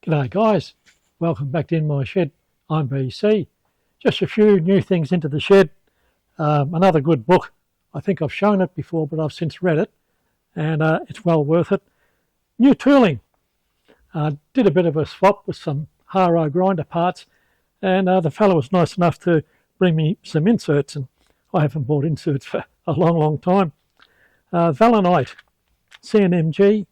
G'day guys, welcome back to In My Shed. I'm BC. Just a few new things into the shed. Another good book. I think I've shown it before, but I've since read it, and it's well worth it. New tooling. Did a bit of a swap with some Haro grinder parts, and the fellow was nice enough to bring me some inserts, and I haven't bought inserts for a long time. Valinite CNMG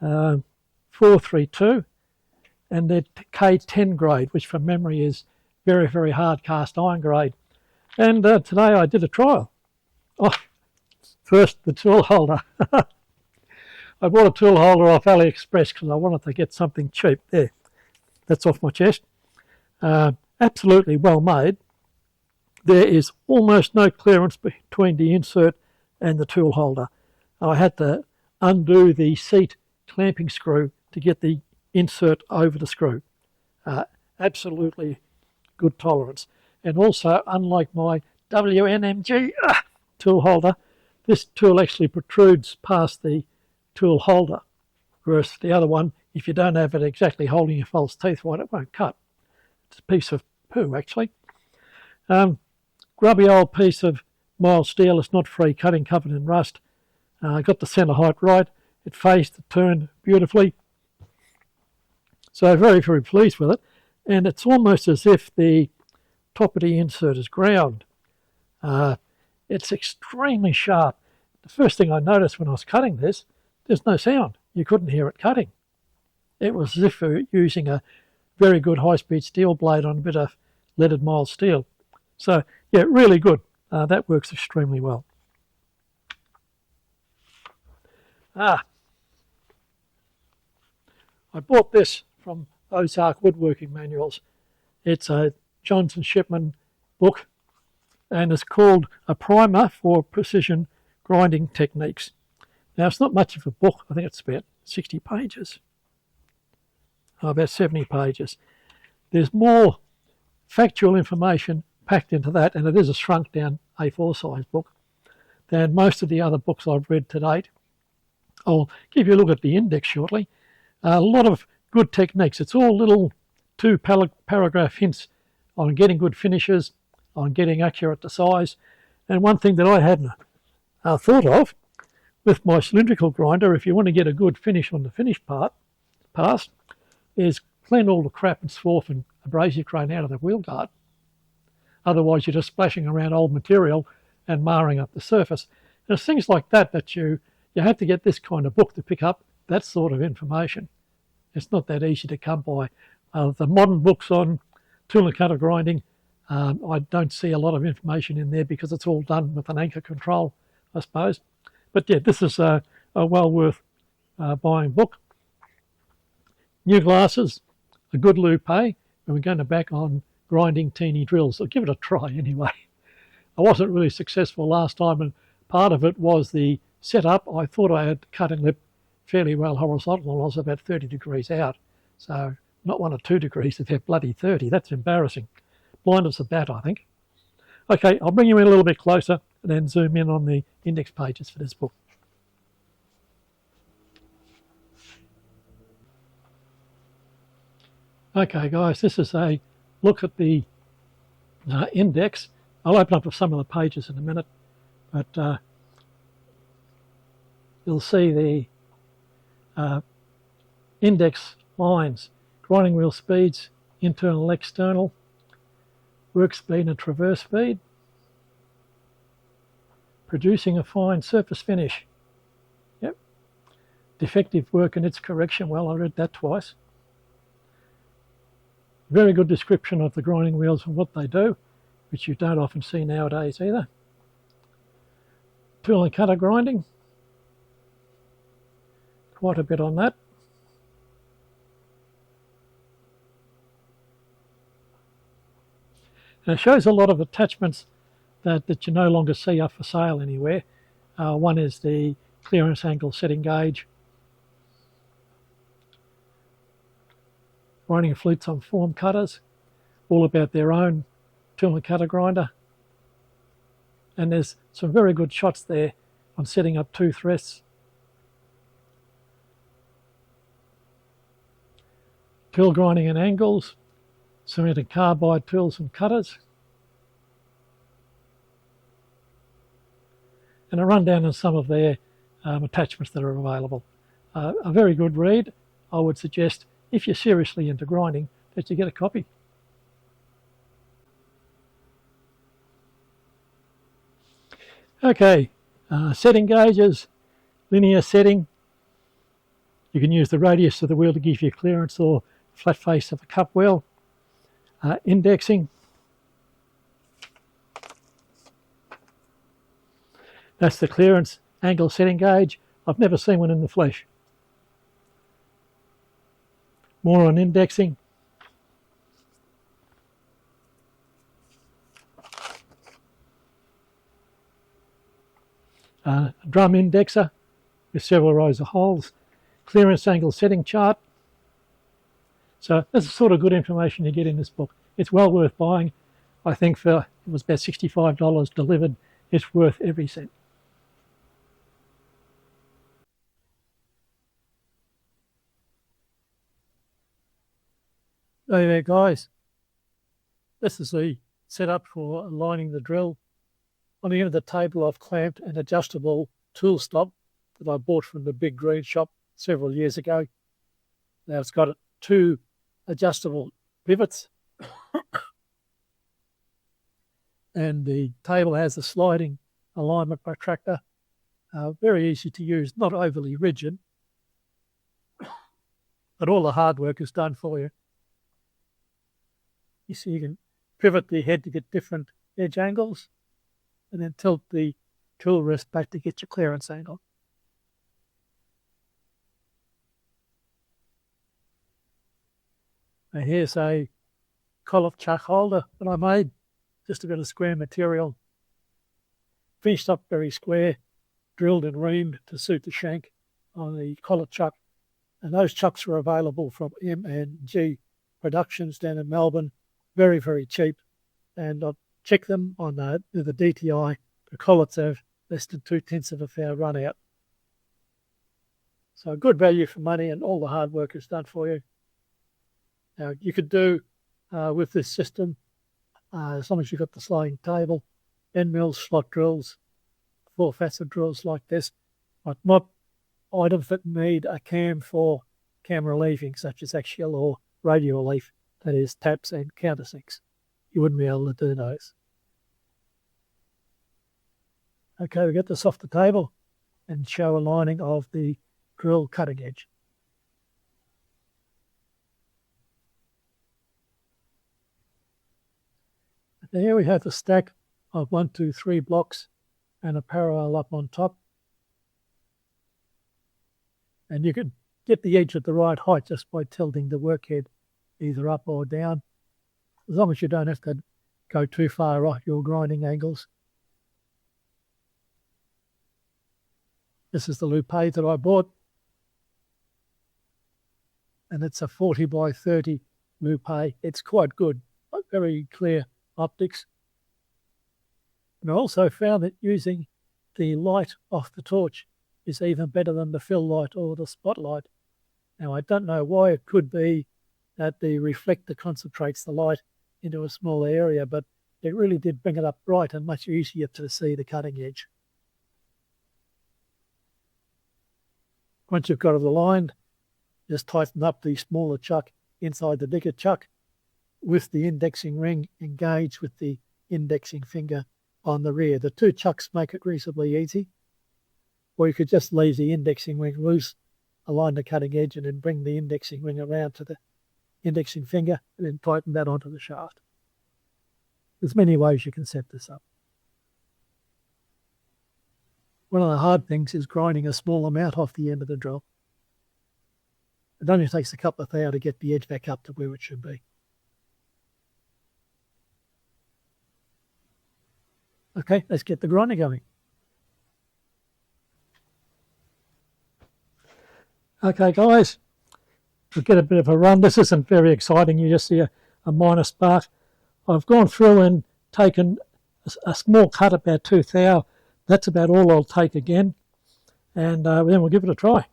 432, and they're K10 grade, which from memory is very hard cast iron grade. And today I did a trial. First the tool holder. I bought a tool holder off AliExpress because I wanted to get something cheap. There, that's off my chest. Absolutely well made. There is almost no clearance between the insert and the tool holder. I had to undo the seat clamping screw to get the insert over the screw. Absolutely good tolerance. And also, unlike my WNMG tool holder, this tool actually protrudes past the tool holder, whereas the other one, if you don't have it exactly holding your false teeth right, it won't cut. It's a piece of poo, actually. Grubby old piece of mild steel. It's not free, cutting, covered in rust. Got the centre height right. It faced, it turned beautifully. So very pleased with it. And it's almost as if the top of the insert is ground. It's extremely sharp. The first thing I noticed when I was cutting this, there's no sound. You couldn't hear it cutting. It was as if we were using a very good high-speed steel blade on a bit of leaded mild steel. So yeah, really good. That works extremely well. I bought this from Ozark Woodworking Manuals. It's a Johnson Shipman book, and it's called A Primer for Precision Grinding Techniques. Now, it's not much of a book. I think it's about 60 pages. About 70 pages. There's more factual information packed into that, and it is a shrunk down A4 size book, than most of the other books I've read to date. I'll give you a look at the index shortly. A lot of good techniques. It's all little two-paragraph hints on getting good finishes, on getting accurate to size. And one thing that I hadn't thought of with my cylindrical grinder, if you want to get a good finish on the finished pass, is clean all the crap and swarf and abrasive grain out of the wheel guard. Otherwise, you're just splashing around old material and marring up the surface. There's things like that that you have to get this kind of book to pick up that sort of information. It's not that easy to come by. The modern books on tool and cutter grinding, I don't see a lot of information in there because it's all done with an anchor control, I suppose. But yeah, this is a well worth buying book. New glasses, a good loupe, and we're going to back on grinding teeny drills. I'll give it a try anyway. I wasn't really successful last time, and part of it was the setup. I thought I had the cutting lip fairly well horizontal, and I was about 30 degrees out. So not 1 or 2 degrees, if they're bloody 30. That's embarrassing. Blind as a bat, I think. Okay, I'll bring you in a little bit closer and then zoom in on the index pages for this book. Okay, guys, this is a look at the index. I'll open up some of the pages in a minute, but you'll see the index lines, grinding wheel speeds, internal, external, work speed and traverse speed, producing a fine surface finish. Yep. Defective work and its correction. Well, I read that twice. Very good description of the grinding wheels and what they do, which you don't often see nowadays either. Tool and cutter grinding. Quite a bit on that. And it shows a lot of attachments that you no longer see up for sale anywhere. One is the clearance angle setting gauge, grinding flutes on form cutters, all about their own tool and cutter grinder. And there's some very good shots there on setting up tooth rests. tool grinding and angles, cement and carbide tools and cutters, and a rundown of some of their attachments that are available. A very good read. I would suggest, if you're seriously into grinding, that you get a copy. Okay, setting gauges, linear setting. You can use the radius of the wheel to give you clearance or flat face of a cup wheel. Indexing. That's the clearance angle setting gauge. I've never seen one in the flesh. More on indexing. Drum indexer with several rows of holes. Clearance angle setting chart. So that's the sort of good information you get in this book. It's well worth buying. I think it was about $65 delivered. It's worth every cent. There, guys. This is the setup for aligning the drill. On the end of the table, I've clamped an adjustable tool stop that I bought from the Big Green shop several years ago. Now it's got 2 adjustable pivots, and the table has a sliding alignment protractor. Very easy to use, not overly rigid, but all the hard work is done for you. You see, you can pivot the head to get different edge angles, and then tilt the tool rest back to get your clearance angle. And here's a collet chuck holder that I made, just a bit of square material. Finished up very square, drilled and reamed to suit the shank on the collet chuck. And those chucks were available from M&G Productions down in Melbourne. Very, very cheap. And I've checked them on the DTI. The collets have less than 2/10 of a fair run out. So good value for money, and all the hard work is done for you. Now you could do with this system, as long as you've got the sliding table, end mills, slot drills, 4-facet drills like this, but not items that need a cam for cam relieving, such as axial or radial relief, that is taps and countersinks. You wouldn't be able to do those. Okay, we get this off the table and show aligning of the drill cutting edge. And here we have the stack of 1, 2, 3 blocks and a parallel up on top. And you can get the edge at the right height just by tilting the workhead either up or down, as long as you don't have to go too far off your grinding angles. This is the loupe that I bought, and it's a 40 by 30 loupe. It's quite good, very clear optics. And I also found that using the light off the torch is even better than the fill light or the spotlight. Now I don't know why. It could be that the reflector concentrates the light into a smaller area, but it really did bring it up bright and much easier to see the cutting edge. Once you've got it aligned, just tighten up the smaller chuck inside the bigger chuck with the indexing ring engaged with the indexing finger on the rear. The 2 chucks make it reasonably easy. Or you could just leave the indexing ring loose, align the cutting edge, and then bring the indexing ring around to the indexing finger and then tighten that onto the shaft. There's many ways you can set this up. One of the hard things is grinding a small amount off the end of the drill. It only takes a couple of hours to get the edge back up to where it should be. Okay, let's get the grinding going. Okay, guys, we'll get a bit of a run. This isn't very exciting. You just see a minor spark. I've gone through and taken a small cut, about 2 thou. That's about all I'll take again, and then we'll give it a try.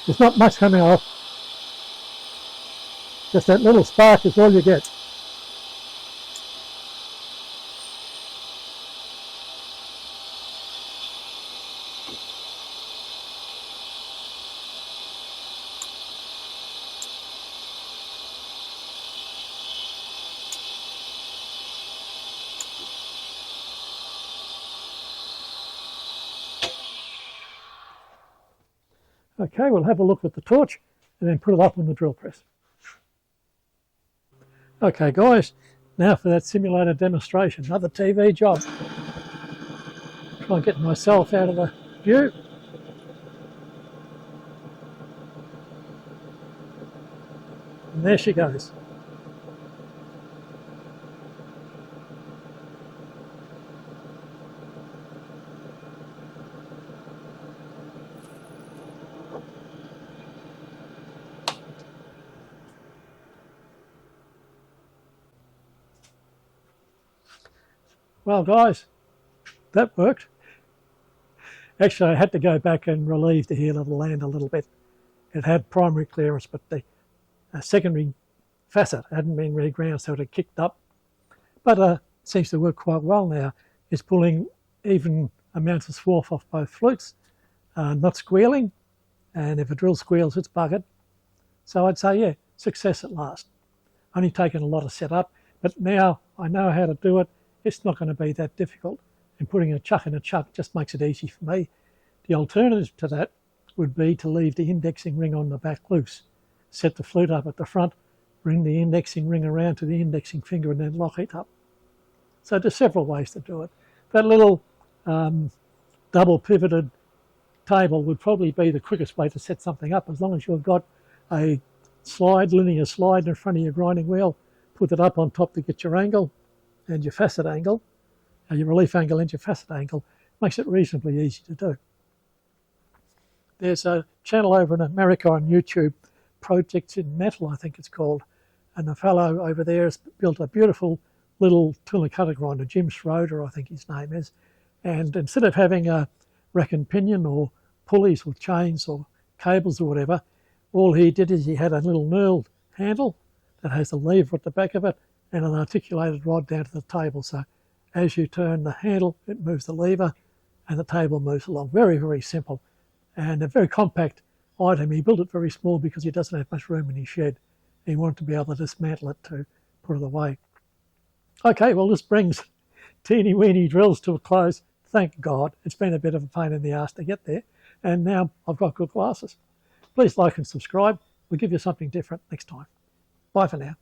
There's not much coming off. Just that little spark is all you get. Okay, we'll have a look at the torch and then put it up on the drill press. Okay guys, now for that simulator demonstration, another TV job. Try and get myself out of the view. And there she goes. Well guys, that worked. Actually I had to go back and relieve the heel of the land a little bit. It had primary clearance, but the secondary facet hadn't been reground, so it had kicked up. But it seems to work quite well now. It's pulling even amounts of swarf off both flutes, not squealing, and if a drill squeals it's buggered. So I'd say yeah, success at last. Only taken a lot of setup, but now I know how to do it. It's not going to be that difficult, and putting a chuck in a chuck just makes it easy for me. The alternative to that would be to leave the indexing ring on the back loose, set the flute up at the front, bring the indexing ring around to the indexing finger and then lock it up. So there's several ways to do it. That little double pivoted table would probably be the quickest way to set something up, as long as you've got a linear slide in front of your grinding wheel, put it up on top to get your angle and your facet angle, your relief angle and your facet angle. Makes it reasonably easy to do. There's a channel over in America on YouTube, Projects in Metal I think it's called, and the fellow over there has built a beautiful little tool and cutter grinder, Jim Schroeder I think his name is, and instead of having a rack and pinion or pulleys or chains or cables or whatever, all he did is he had a little knurled handle that has a lever at the back of it and an articulated rod down to the table. So as you turn the handle, it moves the lever and the table moves along. Very, very simple and a very compact item. He built it very small because he doesn't have much room in his shed. He wanted to be able to dismantle it to put it away. Okay, well this brings teeny weeny drills to a close. Thank God. It's been a bit of a pain in the arse to get there, and now I've got good glasses. Please like and subscribe. We'll give you something different next time. Bye for now.